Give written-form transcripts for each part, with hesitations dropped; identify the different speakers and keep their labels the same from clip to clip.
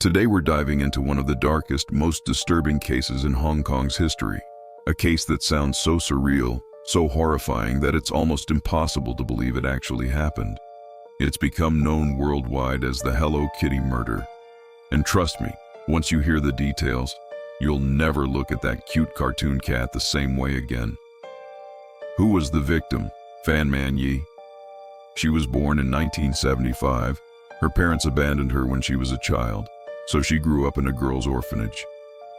Speaker 1: Today we're diving into one of the darkest, most disturbing cases in Hong Kong's history. A case that sounds so surreal, so horrifying that it's almost impossible to believe it actually happened. It's become known worldwide as the Hello Kitty murder. And trust me, once you hear the details, you'll never look at that cute cartoon cat the same way again. Who was the victim? Fan Man-yee. She was born in 1975. Her parents abandoned her when she was a child, so she grew up in a girls' orphanage.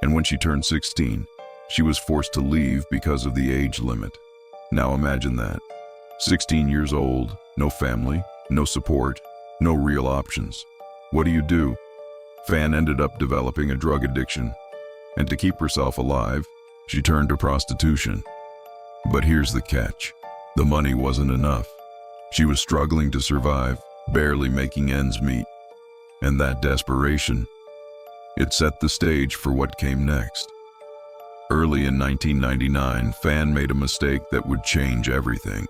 Speaker 1: And when she turned 16, she was forced to leave because of the age limit. Now imagine that. 16 years old, no family, no support, no real options. What do? Fan ended up developing a drug addiction, and to keep herself alive, she turned to prostitution. But here's the catch. The money wasn't enough. She was struggling to survive, barely making ends meet. And that desperation, it set the stage for what came next. Early in 1999, Fan made a mistake that would change everything.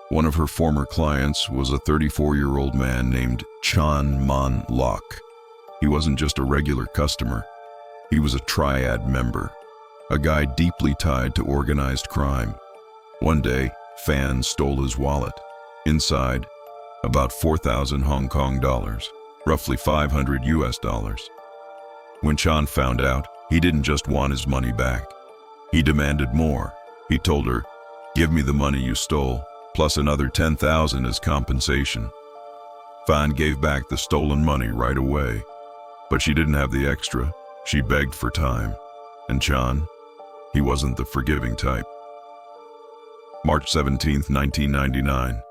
Speaker 1: One of her former clients was a 34-year-old man named Chan Man-lok. He wasn't just a regular customer. He was a triad member, a guy deeply tied to organized crime. One day, Fan stole his wallet. Inside, about 4,000 Hong Kong dollars, roughly 500 US dollars. When Chan found out, he didn't just want his money back. He demanded more. He told her, "Give me the money you stole, plus another 10,000 as compensation." Fan gave back the stolen money right away. But she didn't have the extra. She begged for time. And Chan, he wasn't the forgiving type. March 17, 1999.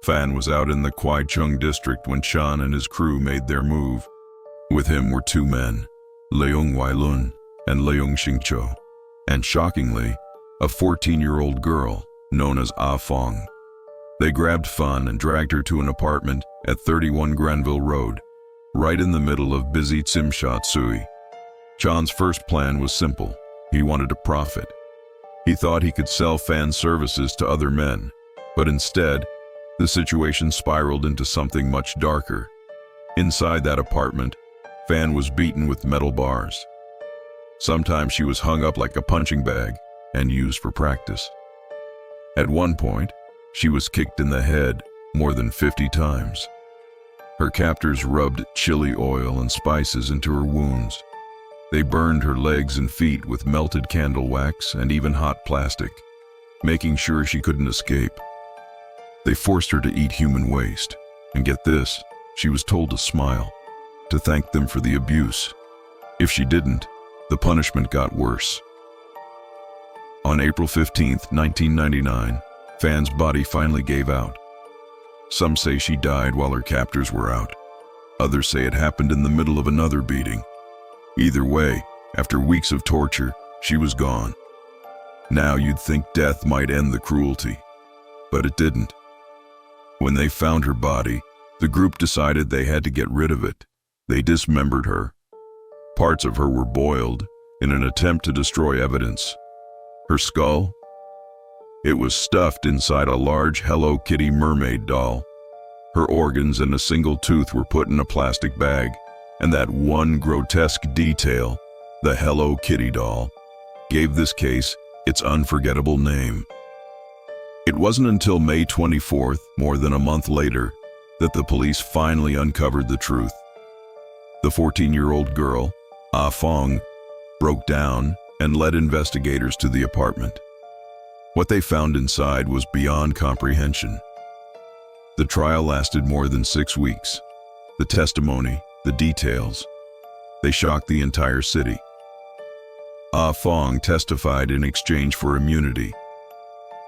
Speaker 1: Fan was out in the Kwai Chung district when Chan and his crew made their move. With him were two men, Leung Wai Lun and Leung Xingqiu, and shockingly, a 14-year-old girl known as Ah Fong. They grabbed Fan and dragged her to an apartment at 31 Grenville Road, right in the middle of busy Tsim Sha Tsui. Chan's first plan was simple. He wanted to profit. He thought he could sell Fan's services to other men, but instead, the situation spiraled into something much darker. Inside that apartment, Fan was beaten with metal bars. Sometimes she was hung up like a punching bag and used for practice. At one point, she was kicked in the head more than 50 times. Her captors rubbed chili oil and spices into her wounds. They burned her legs and feet with melted candle wax and even hot plastic, making sure she couldn't escape. They forced her to eat human waste, and get this, she was told to smile, to thank them for the abuse. If she didn't, the punishment got worse. On April 15, 1999, Fan's body finally gave out. Some say she died while her captors were out. Others say it happened in the middle of another beating. Either way, after weeks of torture, she was gone. Now you'd think death might end the cruelty, but it didn't. When they found her body, the group decided they had to get rid of it. They dismembered her. Parts of her were boiled in an attempt to destroy evidence. Her skull? It was stuffed inside a large Hello Kitty mermaid doll. Her organs and a single tooth were put in a plastic bag, and that one grotesque detail, the Hello Kitty doll, gave this case its unforgettable name. It wasn't until May 24th, more than a month later, that the police finally uncovered the truth. The 14-year-old girl, Ah Fong, broke down and led investigators to the apartment. What they found inside was beyond comprehension. The trial lasted more than 6 weeks. The testimony, the details, they shocked the entire city. Ah Fong testified in exchange for immunity.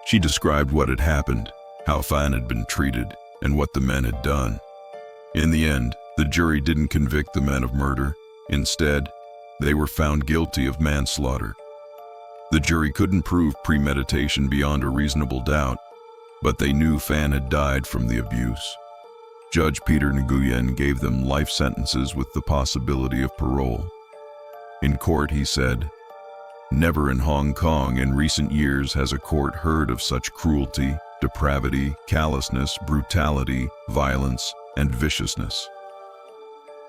Speaker 1: She described what had happened, how Fan had been treated, and what the men had done. In the end, the jury didn't convict the men of murder. Instead, they were found guilty of manslaughter. The jury couldn't prove premeditation beyond a reasonable doubt, but they knew Fan had died from the abuse. Judge Peter Nguyen gave them life sentences with the possibility of parole. In court, he said, "Never in Hong Kong in recent years has a court heard of such cruelty, depravity, callousness, brutality, violence, and viciousness."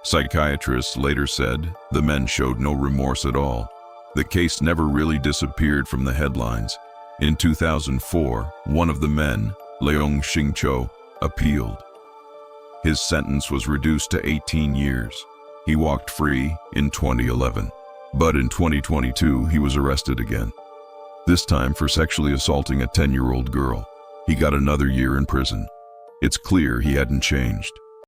Speaker 1: Psychiatrists later said the men showed no remorse at all. The case never really disappeared from the headlines. In 2004, one of the men, Leong Shing-cho, appealed. His sentence was reduced to 18 years. He walked free in 2011. But in 2022, he was arrested again. This time for sexually assaulting a 10-year-old girl. He got another year in prison. It's clear he hadn't changed.